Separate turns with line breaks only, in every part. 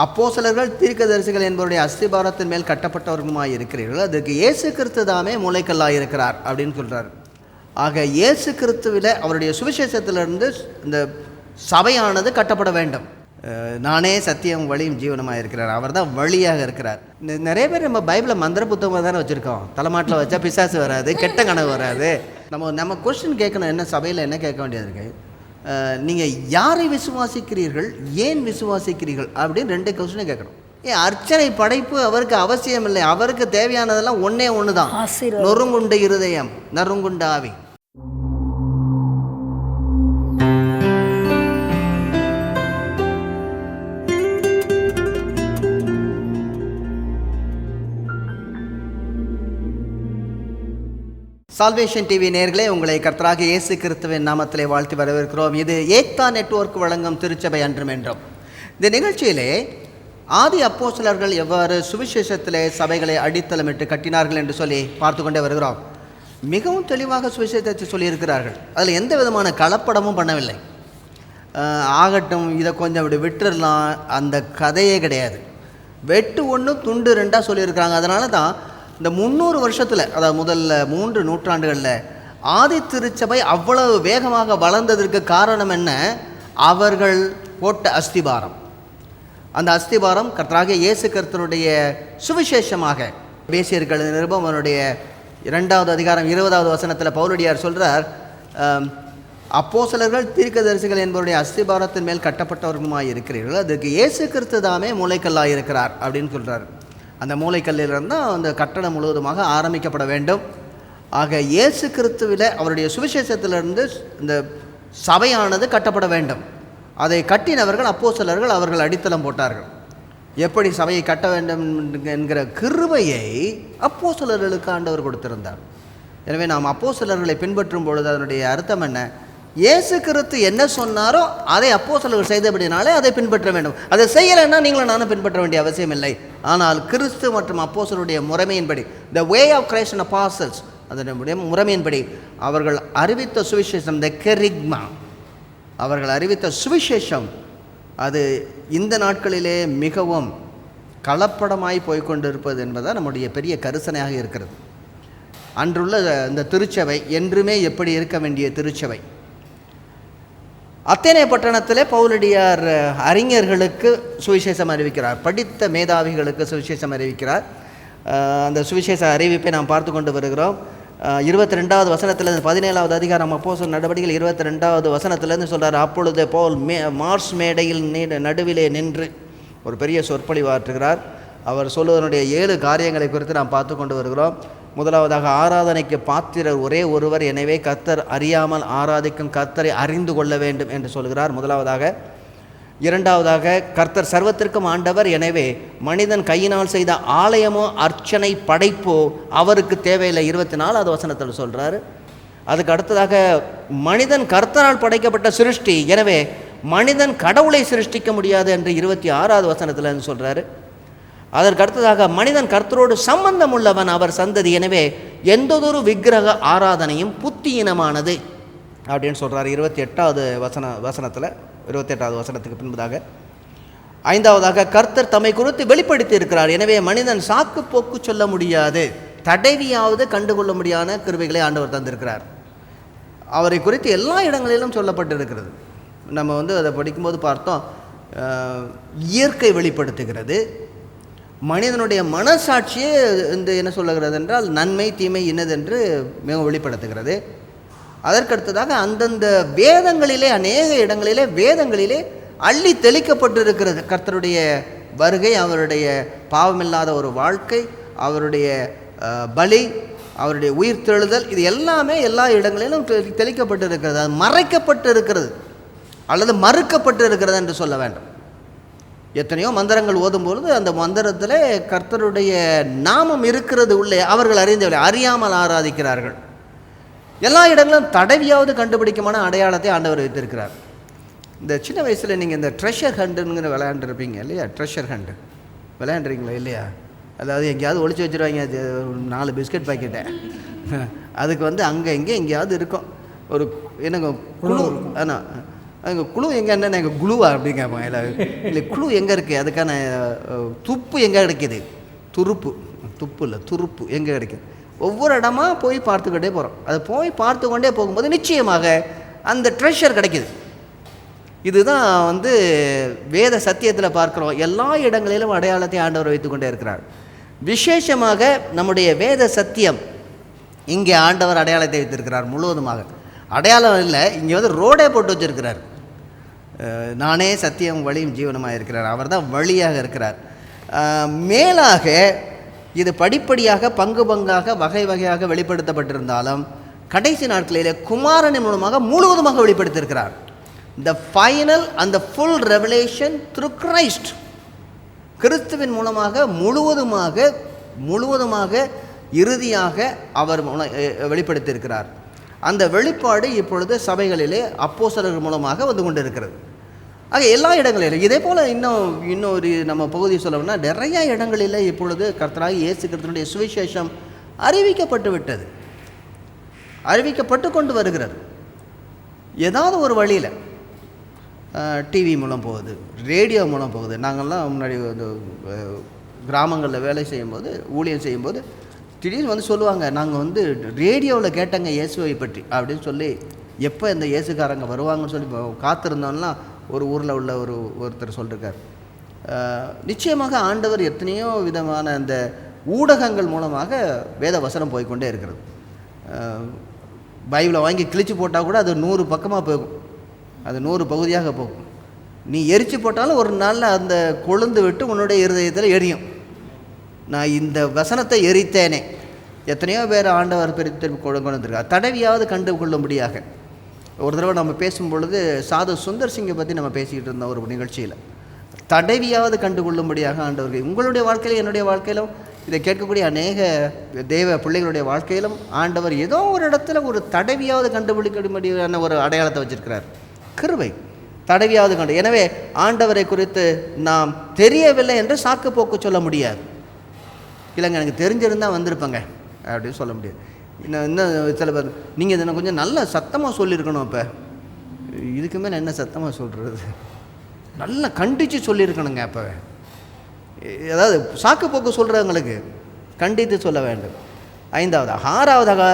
அப்போஸ்தலர்கள் தீர்க்கதரிசிகள் என்பவருடைய அஸ்திபாரத்தின் மேல் கட்டப்பட்டவர்களுமாய் இருக்கிறீர்கள், அதுக்கு இயேசு கிறிஸ்து தாமே மூளைக்கல்லாக இருக்கிறார் அப்படின்னு சொல்கிறார். ஆக இயேசு கிறிஸ்துவில் அவருடைய சுவிசேஷத்திலிருந்து இந்த சபையானது கட்டப்பட வேண்டும். நானே சத்தியம் வழியும் ஜீவனமாக இருக்கிறார், அவர் தான் வழியாக இருக்கிறார். நிறைய பேர் நம்ம பைபிளில் மந்திர புத்தகமாக தானே வச்சுருக்கோம். தலைமாட்டில் வச்சா பிசாசு வராது, கெட்ட கனவு வராது. நம்ம கொஸ்டின் கேட்கணும், என்ன சபையில் என்ன கேட்க வேண்டியது இருக்குது, நீங்கள் யாரை விசுவாசிக்கிறீர்கள், ஏன் விசுவாசிக்கிறீர்கள் அப்படின்னு 2 கொஸ்டினை கேட்கணும். அர்ச்சனை படைப்பு அவருக்கு அவசியம் இல்லை. அவருக்கு தேவையானதெல்லாம் ஒன்று தான், நொறுங்குண்ட இருதயம், நறுங்குண்ட ஆவி. சால்வேஷன் டிவி நேயர்களே, உங்களை கர்த்தராகிய இயேசு கிறிஸ்துவின் நாமத்திலே வாழ்த்தி வரவேற்கிறோம். இது ஏக்தா நெட்வொர்க் வழங்கும் திருச்சபை அன்றும் என்றும். இந்த நிகழ்ச்சியிலே ஆதி அப்போஸ்தலர்கள் எவ்வாறு சுவிசேஷத்திலே சபைகளை அடித்தளமிட்டு கட்டினார்கள் என்று சொல்லி பார்த்து கொண்டே வருகிறோம். மிகவும் தெளிவாக சுவிசேஷத்தை சொல்லியிருக்கிறார்கள். அதில் எந்த விதமான கலப்படமும் பண்ணவில்லை. ஆகட்டும், இதை கொஞ்சம் அப்படி விட்டுடலாம், அந்த கதையே கிடையாது. வெட்டு 1 துண்டு 2 சொல்லியிருக்கிறாங்க. அதனால தான் இந்த 300 வருஷத்தில், அதாவது முதல்ல 3 நூற்றாண்டுகளில் ஆதி திருச்சபை அவ்வளவு வேகமாக வளர்ந்ததற்கு காரணம் என்ன? அவர்கள் போட்ட அஸ்திபாரம். அந்த அஸ்திபாரம் கர்த்தராகிய இயேசு கிறிஸ்துவினுடைய சுவிசேஷமாக. எபேசியர்கள் நிருபம் அவனுடைய 2வது அதிகாரம் 20வது வசனத்தில் பவுலடியார் சொல்கிறார், அப்போஸ்தலர்கள் தீர்க்கதரிசிகள் என்பவருடைய அஸ்திபாரத்தின் மேல் கட்டப்பட்டவர்களுமாய் இருக்கிறீர்கள், அதுக்கு இயேசு கிறிஸ்து தாமே மூளைக்கல்லாக இருக்கிறார் அப்படின்னு சொல்கிறார். அந்த மூளைக்கல்லிலிருந்து அந்த கட்டடம் முழுவதுமாக ஆரம்பிக்கப்பட வேண்டும். ஆக இயேசு கிறிஸ்துவில் அவருடைய சுவிசேஷத்திலிருந்து இந்த சபையானது கட்டப்பட வேண்டும். அதை கட்டினவர்கள் அப்போஸ்தலர்கள், அவர்கள் அடித்தளம் போட்டார்கள். எப்படி சபையை கட்ட வேண்டும் என்கிற கிருபையை அப்போஸ்தலர்களுக்கு ஆண்டவர் கொடுத்திருந்தார். எனவே நாம் அப்போஸ்தலர்களை பின்பற்றும் பொழுது அதனுடைய அர்த்தம் என்ன? இயேசு கிறிஸ்து என்ன சொன்னாரோ அதை அப்போஸ்தலர்கள் செய்தபடினாலே அதை பின்பற்ற வேண்டும். அதை செய்யலைன்னா நீங்களும் நானும் பின்பற்ற வேண்டிய அவசியம் இல்லை. ஆனால் கிறிஸ்து மற்றும் அப்போஸ்தலருடைய முறைமையின்படி, த வே ஆஃப் கிரைஸ்ட் அண்ட் அப்பாஸ்டல்ஸ், அதனுடைய முறைமையின்படி அவர்கள் அறிவித்த சுவிசேஷம், த கெரிக்மா, அவர்கள் அறிவித்த சுவிசேஷம், அது இந்த நாட்களிலே மிகவும் கலப்படமாய் போய்கொண்டிருப்பது என்பதுதான் நம்முடைய பெரிய கரிசனையாக இருக்கிறது. அன்றுள்ள இந்த திருச்சபை என்றுமே எப்படி இருக்க வேண்டிய திருச்சபை. அத்தேனே பட்டணத்திலே பவுலடியார் அறிஞர்களுக்கு சுவிசேஷம் அறிவிக்கிறார், படித்த மேதாவிகளுக்கு சுவிசேஷம் அறிவிக்கிறார். அந்த சுவிசேஷ அறிவிப்பை நாம் பார்த்து கொண்டு வருகிறோம். 22வது வசனத்திலிருந்து 17வது அதிகாரம் அப்போஸ்தலர் நடவடிக்கைகள் 22வது வசனத்திலிருந்து சொல்கிறார், அப்பொழுது பவுல் மார்ஸ் மேடையில் நடுவிலே நின்று ஒரு பெரிய சொற்பொழிவாற்றுகிறார். அவர் சொல்வதனுடைய 7 காரியங்களை குறித்து நாம் பார்த்து கொண்டு வருகிறோம். முதலாவதாக, ஆராதனைக்கு பாத்திரர் ஒரே ஒருவர், எனவே கர்த்தர் அறியாமல் ஆராதிக்கும் கர்த்தரை அறிந்து கொள்ள வேண்டும் என்று சொல்கிறார். முதலாவதாக. இரண்டாவதாக, கர்த்தர் சர்வத்திற்கும் ஆண்டவர், எனவே மனிதன் கையினால் செய்த ஆலயமோ அர்ச்சனை படைப்போ அவருக்கு தேவையில்லை. 24வது வசனத்தில் சொல்கிறார். அதுக்கு அடுத்ததாக, மனிதன் கர்த்தரால் படைக்கப்பட்ட சிருஷ்டி, எனவே மனிதன் கடவுளை சிருஷ்டிக்க முடியாது என்று 26வது வசனத்தில் சொல்கிறாரு. அதற்கு அடுத்ததாக, மனிதன் கர்த்தரோடு சம்பந்தம் உள்ளவன், அவர் சந்ததி, எனவே எந்ததொரு விக்கிரக ஆராதனையும் புத்தியினமானது அப்படின்னு சொல்கிறார். 28வது வசனத்தில் 28வது வசனத்துக்கு பின்பதாக. ஐந்தாவதாக, கர்த்தர் தம்மை குறித்து வெளிப்படுத்தி இருக்கிறார், எனவே மனிதன் சாக்கு போக்கு சொல்ல முடியாது, தடவியாவது கண்டுகொள்ள முடியாத கிருபைகளை ஆண்டவர் தந்திருக்கிறார். அவரை குறித்து எல்லா இடங்களிலும் சொல்லப்பட்டிருக்கிறது. நம்ம அதை படிக்கும்போது பார்த்தோம், இயற்கை வெளிப்படுத்துகிறது, மனிதனுடைய மனசாட்சியே என்ன சொல்லுகிறது என்றால் நன்மை தீமை இன்னதென்று மிகவும் வெளிப்படுத்துகிறது. அதற்கடுத்ததாக, அந்தந்த வேதங்களிலே, அநேக இடங்களிலே வேதங்களிலே அள்ளி தெளிக்கப்பட்டிருக்கிறது கர்த்தருடைய வருகை, அவருடைய பாவமில்லாத ஒரு வாழ்க்கை, அவருடைய பலி, அவருடைய உயிர்த்தெழுதல், இது எல்லாமே எல்லா இடங்களிலும் தெளிக்கப்பட்டிருக்கிறது. அது மறைக்கப்பட்டு இருக்கிறது அல்லது மறுக்கப்பட்டு இருக்கிறது என்று சொல்ல வேண்டும். எத்தனையோ மந்திரங்கள் ஓதும்பொழுது அந்த மந்திரத்தில் கர்த்தருடைய நாமம் இருக்கிறது உள்ளே, அவர்கள் அறிந்தவில்லை, அறியாமல் ஆராதிக்கிறார்கள். எல்லா இடங்களும் தடவியாவது கண்டுபிடிக்குமான அடையாளத்தை ஆண்டவர் வைத்திருக்கிறார். இந்த சின்ன வயசில் நீங்கள் இந்த ட்ரெஷர் ஹண்டுங்கிற விளையாண்டுருப்பீங்க இல்லையா? ட்ரெஷர் ஹண்டு விளையாண்டுறீங்களா இல்லையா? அதாவது எங்கேயாவது ஒழிச்சு வச்சுருவாங்க, 4 பிஸ்கட் பாக்கெட்டை, அதுக்கு அங்கே இங்கே எங்கேயாவது இருக்கும் ஒரு என்னங்க குழு. ஆனால் அங்கே குழு எங்கே என்ன எங்கள் குழுவா அப்படின்னு கேட்பாங்க. இல்லை குழு எங்கே இருக்குது, அதுக்கான துப்பு எங்கே கிடைக்கிது, துருப்பு, துப்பு இல்லை துருப்பு எங்கே கிடைக்கிது. ஒவ்வொரு இடமா போய் பார்த்துக்கிட்டே போகிறோம். அதை போய் பார்த்து கொண்டே போகும்போது நிச்சயமாக அந்த ட்ரெஷர் கிடைக்கிது. இதுதான் வந்து வேத சத்தியத்தில் பார்க்குறோம். எல்லா இடங்களிலும் அடையாளத்தை ஆண்டவர் வைத்து கொண்டே இருக்கிறார். விசேஷமாக நம்முடைய வேத சத்தியம் இங்கே ஆண்டவர் அடையாளத்தை வைத்திருக்கிறார் முழுவதுமாக. அடையாளம் இல்லை, இங்கே வந்து ரோடே போட்டு வச்சுருக்கிறார். நானே சத்தியம் வழியும் ஜீவனமாக இருக்கிறார். அவர் தான் வழியாக இருக்கிறார். மேலாக இது படிப்படியாக பங்கு பங்காக வகை வகையாக வெளிப்படுத்தப்பட்டிருந்தாலும் கடைசி நாட்களிலே குமாரனின் மூலமாக முழுவதுமாக வெளிப்படுத்தியிருக்கிறார். The final and the full revelation through Christ. கிறிஸ்துவின் மூலமாக முழுவதுமாக இறுதியாக அவர் வெளிப்படுத்தியிருக்கிறார். அந்த வெளிப்பாடு இப்பொழுது சபைகளிலே அப்போஸ்தலர்கள் மூலமாக வந்து கொண்டு இருக்கிறது. ஆக எல்லா இடங்களிலும் இதே போல் இன்னொரு நம்ம பகுதி சொல்லணும்னா நிறைய இடங்களில் இப்பொழுது கர்த்தராகிய இயேசு கிறிஸ்துவினுடைய சுவிசேஷம் அறிவிக்கப்பட்டு கொண்டு வருகிறது. ஏதாவது ஒரு வழியில் டிவி மூலம் போகுது, ரேடியோ மூலம் போகுது. நாங்கள்லாம் முன்னாடி வந்து கிராமங்களில் வேலை செய்யும்போது, ஊழியம் செய்யும்போது திடீர்னு வந்து சொல்லுவாங்க, நாங்கள் வந்து ரேடியோவில் கேட்டங்க இயேசுவை பற்றி அப்படின்னு சொல்லி, எப்போ இந்த இயேசுக்காரங்க வருவாங்கன்னு சொல்லி காத்திருந்தோம்னா ஒரு ஊரில் உள்ள ஒருத்தர் சொல்லியிருக்கார். நிச்சயமாக ஆண்டவர் எத்தனையோ விதமான அந்த ஊடகங்கள் மூலமாக வேத வசனம் போய்கொண்டே இருக்கிறது. பைபிளை வாங்கி கிழிச்சு போட்டால் கூட அது 100 பக்கமாக போகும், அது 100 பகுதியாக போகும். நீ எரிச்சு போட்டாலும் ஒரு நாளில் அந்த கொழுந்து விட்டு உன்னுடைய இருதயத்தில் எரியும். நான் இந்த வசனத்தை எரித்தேனே, எத்தனையோ பேர் ஆண்டவர் பிரித்து கொண்டு வந்திருக்கார். தடவியாவது கண்டு கொள்ளும்படியாக. ஒரு தடவை நம்ம பேசும்பொழுது சாது சுந்தர் சிங்கை பற்றி நம்ம பேசிக்கிட்டு இருந்தோம் ஒரு நிகழ்ச்சியில். தடவியாவது கண்டு கொள்ளும்படியாக ஆண்டவர்கள் உங்களுடைய வாழ்க்கையிலும் என்னுடைய வாழ்க்கையிலும் இதை கேட்கக்கூடிய அநேக தேவ பிள்ளைகளுடைய வாழ்க்கையிலும் ஆண்டவர் ஏதோ ஒரு இடத்துல ஒரு தடவியாவது கண்டுபிடிக்கக்கூடியான ஒரு அடையாளத்தை வச்சிருக்கிறார். கிருபை தடவியாவது கண்டு. எனவே ஆண்டவரை குறித்து நாம் தெரியவில்லை என்று சாக்கு போக்கு சொல்ல முடியாது. இல்லைங்க எனக்கு தெரிஞ்சிருந்தால் வந்திருப்பேங்க அப்படின்னு சொல்ல முடியாது. இன்னும் சில பேர் நீங்கள் இதை கொஞ்சம் நல்லா சத்தமாக சொல்லியிருக்கணும். இப்போ இதுக்கு மேலே என்ன சத்தமாக சொல்கிறது, நல்லா கண்டித்து சொல்லியிருக்கணுங்க. அப்போ ஏதாவது சாக்கு போக்கு சொல்கிறவங்களுக்கு கண்டித்து சொல்ல வேண்டும். 6வதாக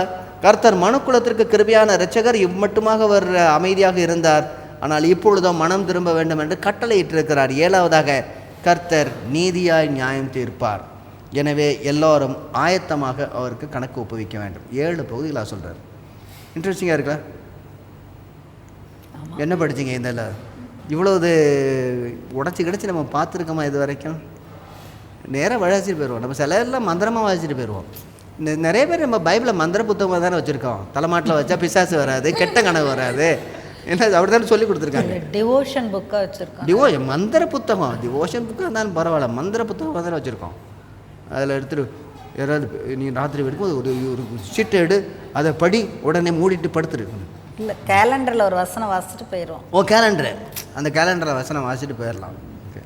கர்த்தர் மனுக்குலத்திற்கு கிருபையான இரட்சகர், இம்மட்டுமாக அவர் அமைதியாக இருந்தார், ஆனால் இப்பொழுதோ மனம் திரும்ப வேண்டும் என்று கட்டளையிட்டிருக்கிறார். 7வதாக கர்த்தர் நீதியாய் நியாயம் தீர்ப்பார், எனவே எல்லோரும் ஆயத்தமாக அவருக்கு கணக்கு ஒப்புவிக்க வேண்டும். 7 பகுதிகளாக சொல்கிறார். இன்ட்ரெஸ்டிங்காக இருக்கா? என்ன படிச்சிங்க இதில்? இவ்வளவு உடச்சி கிடச்சி நம்ம பார்த்துருக்கோமா இது வரைக்கும்? நேராக வாசிட்டு போயிடுவோம். நம்ம சில எல்லாம் மந்திரமாக வாசிட்டு போயிடுவோம். நிறைய பேர் நம்ம பைபிளை மந்திர புத்தகமாக தானே வச்சுருக்கோம். தலைமாட்டில் வச்சா பிசாசு வராது, கெட்ட கனவு வராது, என்ன அப்படி தானே சொல்லி கொடுத்துருக்காங்க.
டிவோஷன் புக்காக வச்சுருக்கோம்.
மந்திர புத்தகம், டிவோஷன் புக்காக இருந்தாலும் பரவாயில்ல, மந்திர புத்தகம் தானே வச்சுருக்கோம். அதில் எடுத்துகிட்டு யாராவது நீ ராத்திரி வரைக்கும் ஒரு சீட்டை எடு, அதை படி, உடனே மூடிட்டு படுத்துருக்கணும்.
இல்லை கேலண்டரில் ஒரு வசனம் வாசிட்டு போயிடுவோம்.
கேலண்டரு, அந்த கேலண்டரில் வசனம் வாசிட்டு போயிடலாம். ஓகே,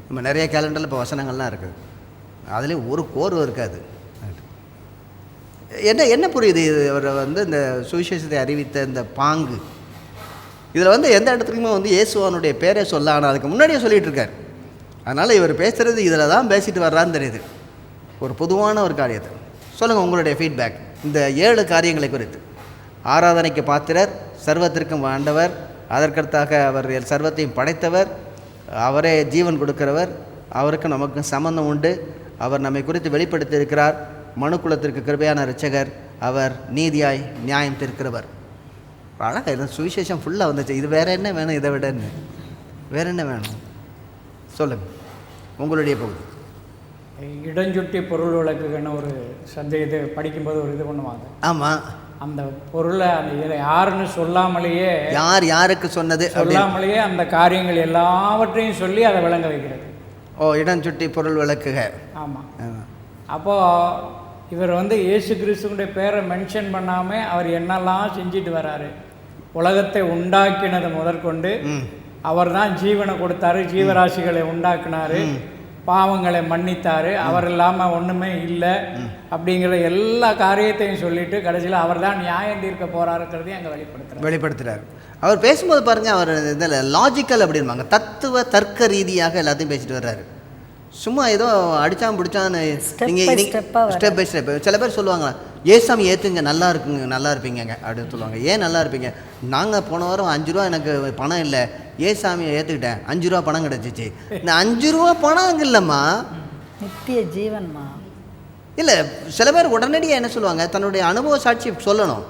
நம்ம நிறைய கேலண்டரில் இப்போ வசனங்கள்லாம் இருக்குது, அதுலேயும் ஒரு கோர்வு இருக்காது. என்ன புரியுது அவர் வந்து இந்த சுவிசேஷத்தை அறிவித்த இந்த பாங்கு? இதில் வந்து எந்த இடத்துக்குமே வந்து இயேசுவானுடைய பேரை சொல்ல, ஆனால் அதுக்கு முன்னாடியே சொல்லிகிட்டு இருக்கார். அதனால் இவர் பேசுகிறது இதில் தான் பேசிட்டு வர்றான்னு தெரியுது. ஒரு பொதுவான ஒரு காரியத்தை சொல்லுங்கள், உங்களுடைய ஃபீட்பேக் இந்த 7 காரியங்களை குறித்து. ஆராதனைக்கு பாத்திரர், சர்வத்திற்கும் ஆண்டவர், அதற்கடுத்தாக அவர் சர்வத்தையும் படைத்தவர், அவரே ஜீவன் கொடுக்கிறவர், அவருக்கு நமக்கு சம்பந்தம் உண்டு, அவர் நம்மை குறித்து வெளிப்படுத்தி இருக்கிறார், மனுக்குலத்திற்கு கிருபையான இரட்சகர், அவர் நீதியாய் நியாயம் தீர்க்கிறவர். அழகாக இது சுவிசேஷம் ஃபுல்லாக வந்துச்சு. இது வேறு என்ன வேணும்? இதை விட வேறு என்ன வேணும் சொல்லுங்கள், உங்களுடைய பகுதி.
இடஞ்சுட்டி பொருள் விளக்குன்னு ஒரு இது படிக்கும்போது ஒரு இது பண்ணுவாங்க.
ஆமாம்,
அந்த பொருளை அந்த இதை யாருன்னு சொல்லாமலேயே,
யாருக்கு சொன்னது
சொல்லாமலேயே அந்த காரியங்கள் எல்லாவற்றையும் சொல்லி அதை விளங்க வைக்கிறது.
இடஞ்சுட்டி பொருள் விளக்குக.
ஆமாம். அப்போது இவர் வந்து இயேசு கிறிஸ்துவனுடைய பேரை மென்ஷன் பண்ணாமல் அவர் என்னெல்லாம் செஞ்சுட்டு வர்றாரு. உலகத்தை உண்டாக்கினது முதற்கொண்டு அவர் தான் ஜீவனை கொடுத்தாரு, ஜீவராசிகளை உண்டாக்குனாரு, பாவங்களை மன்னித்தார், அவர் இல்லாமல் ஒன்றுமே இல்லை அப்படிங்கிற எல்லா காரியத்தையும் சொல்லிட்டு கடைசியில் அவர் தான் நியாயம் தீர்க்க போகிறாருங்கிறதையும் அங்கே வெளிப்படுத்துகிறார்.
அவர் பேசும்போது பாருங்கள், அவர் இதில் லாஜிக்கல் அப்படின்பாங்க, தத்துவ தர்க்க ரீதியாக எல்லாத்தையும் பேசிட்டு வர்றாரு. சும்மா ஏதோ அடித்தான் பிடிச்சான்னு நீங்கள் ஸ்டெப் பை ஸ்டெப். சில பேர் சொல்லுவாங்க, ஏசாமி ஏற்றுங்க நல்லா இருக்குங்க, நல்லா இருப்பீங்க அப்படின்னு சொல்லுவாங்க. ஏன் நல்லா இருப்பீங்க? நாங்கள் போன வாரம் 5 ரூபா எனக்கு பணம் இல்லை, ஏசாமியை ஏற்றுக்கிட்டேன், 5 ரூபா பணம் கிடச்சிச்சு. இந்த 5 ரூபா பணம் இல்லைம்மா,
நித்திய ஜீவன்மா.
இல்லை, சில பேர் உடனடியாக என்ன சொல்லுவாங்க, தன்னுடைய அனுபவ சாட்சி சொல்லணும்.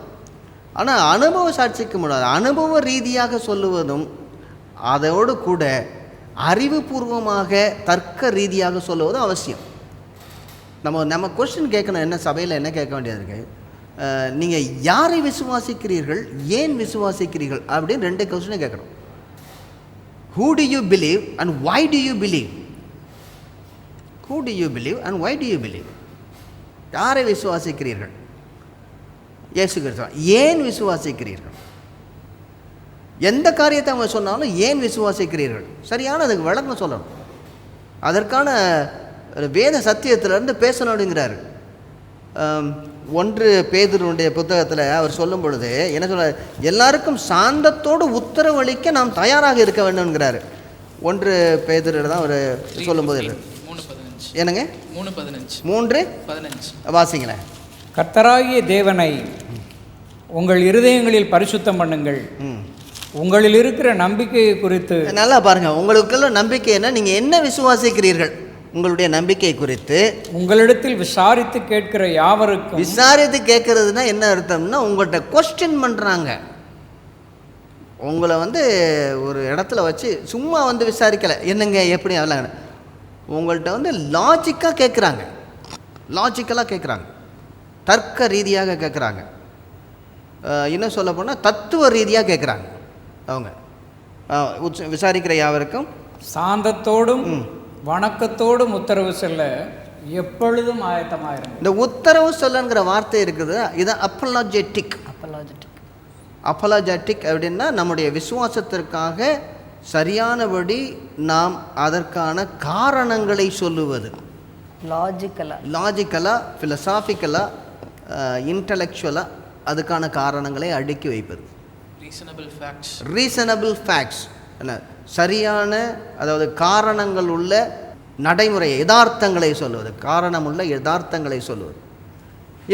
ஆனால் அனுபவ சாட்சிக்கு முடியாது, அனுபவ ரீதியாக சொல்லுவதும் அதோடு கூட அறிவுபூர்வமாக தர்க்க ரீதியாக சொல்லுவதும் அவசியம். நம்ம கொஸ்டின் கேட்கணும், என்ன சபையில் என்ன கேட்க வேண்டியது இருக்கு, நீங்கள் யாரை விசுவாசிக்கிறீர்கள், ஏன் விசுவாசிக்கிறீர்கள் அப்படின்னு 2 கொஸ்டினை கேட்கணும். Who do you believe and why do you believe? Who do you believe and why do you believe? யாரை விசுவாசிக்கிறீர்கள்? இயேசு கிறிஸ்துவ. ஏன் விசுவாசிக்கிறீர்கள்? எந்த காரியத்தை அவங்க சொன்னாலும் ஏன் விசுவாசிக்கிறீர்கள், சரியான அதுக்கு விளக்கம் சொல்லணும். அதற்கான வேத சத்தியத்திலிருந்து பேசணும் அப்படிங்கிறார். 1 பேதுருடைய புத்தகத்தில் அவர் சொல்லும் பொழுது என்ன சொல்றார், எல்லாருக்கும் சாந்தத்தோடு உத்தரவளிக்க நாம் தயாராக இருக்க வேண்டும்ங்கிறாரு. 1 பேதுரு தான் அவர் சொல்லும்போது என்னங்க 3:15 வாசிங்களேன்.
கர்த்தராகிய தேவனை உங்கள் இருதயங்களில் பரிசுத்தம் பண்ணுங்கள், உங்களில் இருக்கிற நம்பிக்கையை குறித்து.
நல்லா பாருங்க, உங்களுக்குள்ள நம்பிக்கை என்ன, நீங்க என்ன விசுவாசிக்கிறீர்கள், உங்களுடைய நம்பிக்கை குறித்து
உங்களிடத்தில் விசாரித்து கேட்கிற யாவருக்கும். விசாரித்து
கேட்கறதுனா என்ன அர்த்தம்னா, உங்கள்கிட்ட கொஸ்டின் பண்றாங்க. உங்களை ஒரு இடத்துல வச்சு சும்மா விசாரிக்கல, என்னங்க எப்படி அதெல்லாம், உங்கள்கிட்ட லாஜிக்காக கேட்குறாங்க, லாஜிக்கலாக கேட்குறாங்க, தர்க்க ரீதியாக கேட்குறாங்க, இன்னும் சொல்ல போனால் தத்துவ ரீதியாக கேட்குறாங்க. அவங்க விசாரிக்கிற யாவருக்கும்
சாந்தத்தோடும் வணக்கத்தோடும் உத்தரவு சொல்ல எப்பொழுதும் ஆயத்தமாயிருங்க.
இந்த உத்தரவு சொல்லங்கிற வார்த்தை இருக்குது, இது அப்பலாஜெட்டிக். அப்பலாஜெட்டிக் அப்படின்னா நம்முடைய விசுவாசத்திற்காக சரியானபடி நாம் அதற்கான காரணங்களை சொல்லுவது. லாஜிக்கலாக ஃபிலசாபிக்கலாக இன்டலெக்சுவலாக அதுக்கான காரணங்களை அடுக்கி வைப்பது. ரீசனபிள் ஃபேக்ட்ஸ் என்ன, சரியான, அதாவது காரணங்கள் உள்ள நடைமுறை யதார்த்தங்களை சொல்லுவது, காரணம் உள்ள யதார்த்தங்களை சொல்லுவது.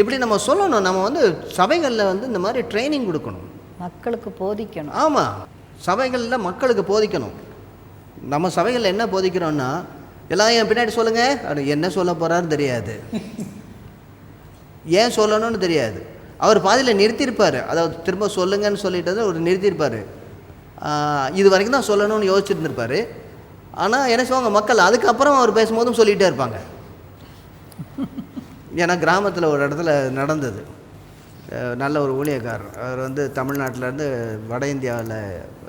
இப்படி நம்ம சொல்லணும். நம்ம சபைகளில் இந்த மாதிரி ட்ரைனிங் கொடுக்கணும், மக்களுக்கு போதிக்கணும். ஆமாம், சபைகளில் மக்களுக்கு போதிக்கணும். நம்ம சபைகளில் என்ன போதிக்கிறோன்னா, எல்லாம் என் பின்னாடி சொல்லுங்கள், அது என்ன சொல்ல போகிறாரு தெரியாது, ஏன் சொல்லணும்னு தெரியாது. அவர் பாதியில் நிறுத்தியிருப்பார், அதாவது திரும்ப சொல்லுங்கன்னு சொல்லிட்டு ஒரு நிறுத்தியிருப்பார். இது வரைக்கும் தான் சொல்லணும்னு யோசிச்சுட்டு இருந்திருப்பார். ஆனால் என்ன சொல்லுவாங்க மக்கள், அதுக்கப்புறம் அவர் பேசும்போதும் சொல்லிகிட்டே இருப்பாங்க. ஏன்னா கிராமத்தில் ஒரு இடத்துல நடந்தது, நல்ல ஒரு ஊழியக்காரர், அவர் தமிழ்நாட்டிலேருந்து வட இந்தியாவில்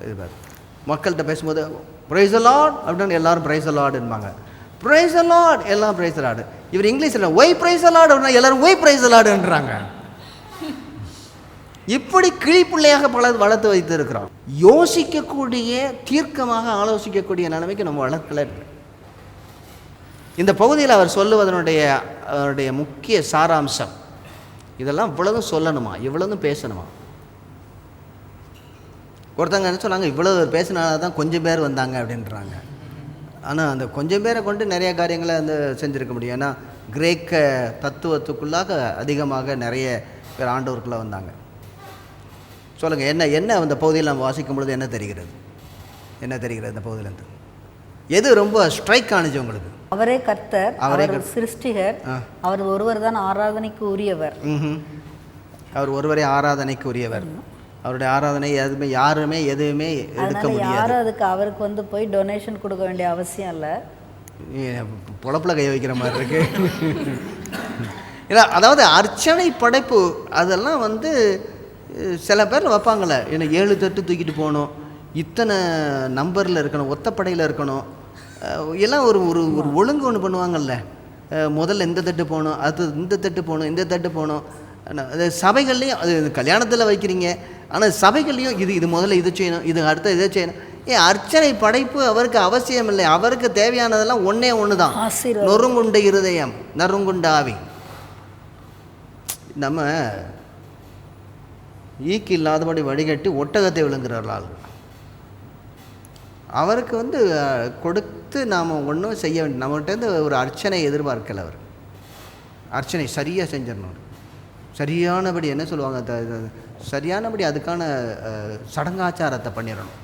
இருப்பார். மக்கள்கிட்ட பேசும்போது ப்ரைஸ் தி லார்ட் அப்படின்னு எல்லாரும் ப்ரைஸ் தி லார்டுன்பாங்க, ப்ரைஸ் தி லார்ட் எல்லாம் ப்ரைஸ் தி லார்டு. இவர் இங்கிலீஷில் ஒய் ப்ரைஸ் தி லார்ட் அப்படின்னா எல்லாரும் ஒய் ப்ரைஸ் தி லார்டுன்றாங்க. இப்படி கிழிப்பிள்ளையாக பல வளர்த்து வைத்திருக்கிறோம். யோசிக்கக்கூடிய, தீர்க்கமாக ஆலோசிக்கக்கூடிய நிலைமைக்கு நம்ம வளர்க்கல. இந்த பகுதியில் அவர் அவருடைய முக்கிய சாராம்சம், இதெல்லாம் இவ்வளவும் சொல்லணுமா, இவ்வளவும் பேசணுமா. ஒருத்தங்க என்ன சொன்னாங்க, இவ்வளவு பேசினால தான் கொஞ்சம் பேர் வந்தாங்க அப்படின்றாங்க. ஆனால் அந்த கொஞ்சம் பேரை கொண்டு நிறைய காரியங்களை செஞ்சுருக்க முடியும். ஏன்னா கிரேக்க தத்துவத்துக்குள்ளாக அதிகமாக நிறைய பேர் ஆண்டவருக்குள்ளே வந்தாங்க. சொல்லுங்கள், என்ன அந்த பகுதியில் நம்ம வாசிக்கும் பொழுது என்ன தெரிகிறது இந்த பகுதியிலேருந்து எது ரொம்ப ஸ்ட்ரைக் ஆனிச்சு உங்களுக்கு?
அவரே கர்த்தர், அவர் சிருஷ்டிகர், அவர் ஒருவர் தான் ஆராதனைக்கு உரியவர்.
அவர் ஒருவரே ஆராதனைக்கு உரியவர். அவருடைய ஆராதனை யாருமே எதுவுமே எடுக்க முடியாது.
யாரும் அதுக்கு அவருக்கு போய் டொனேஷன் கொடுக்க வேண்டிய அவசியம் இல்லை.
பொழப்பில் கை வைக்கிற மாதிரி இருக்கு. இல்லை, அதாவது அர்ச்சனை படைப்பு அதெல்லாம் சில பேர் வைப்பாங்களே, ஏன்னா 7 தட்டு தூக்கிட்டு போகணும், இத்தனை நம்பரில் இருக்கணும், ஒத்தப்படையில் இருக்கணும், எல்லாம் ஒரு ஒரு ஒரு ஒழுங்கு ஒன்று பண்ணுவாங்கல்ல. முதல்ல இந்த தட்டு போகணும், அது இந்த தட்டு போகணும், இந்த தட்டு போகணும். அது சபைகள்லேயும், அது கல்யாணத்தில் வைக்கிறீங்க, ஆனால் சபைகள்லேயும் இது முதல்ல இதை செய்யணும், இது அடுத்த இதை செய்யணும். அர்ச்சனை படைப்பு அவருக்கு அவசியம் இல்லை. அவருக்கு தேவையானதெல்லாம் ஒன்றே ஒன்று தான்,
ஆசீர்வாதம்.
நொறுங்குண்ட இருதயம், நறுங்குண்ட ஆவி. நம்ம ஈக்கு இல்லாதபடி வடிகட்டி ஒட்டகத்தை விழுங்குறாள். அவருக்கு கொடுத்து நாம் ஒன்றும் செய்ய வேண்டிய, நம்மகிட்டேருந்து ஒரு அர்ச்சனை எதிர்பார்க்கல. அவர் அர்ச்சனை சரியாக செஞ்சிடணும், சரியானபடி என்ன சொல்லுவாங்க, சரியானபடி அதுக்கான சடங்காச்சாரத்தை பண்ணிடணும்.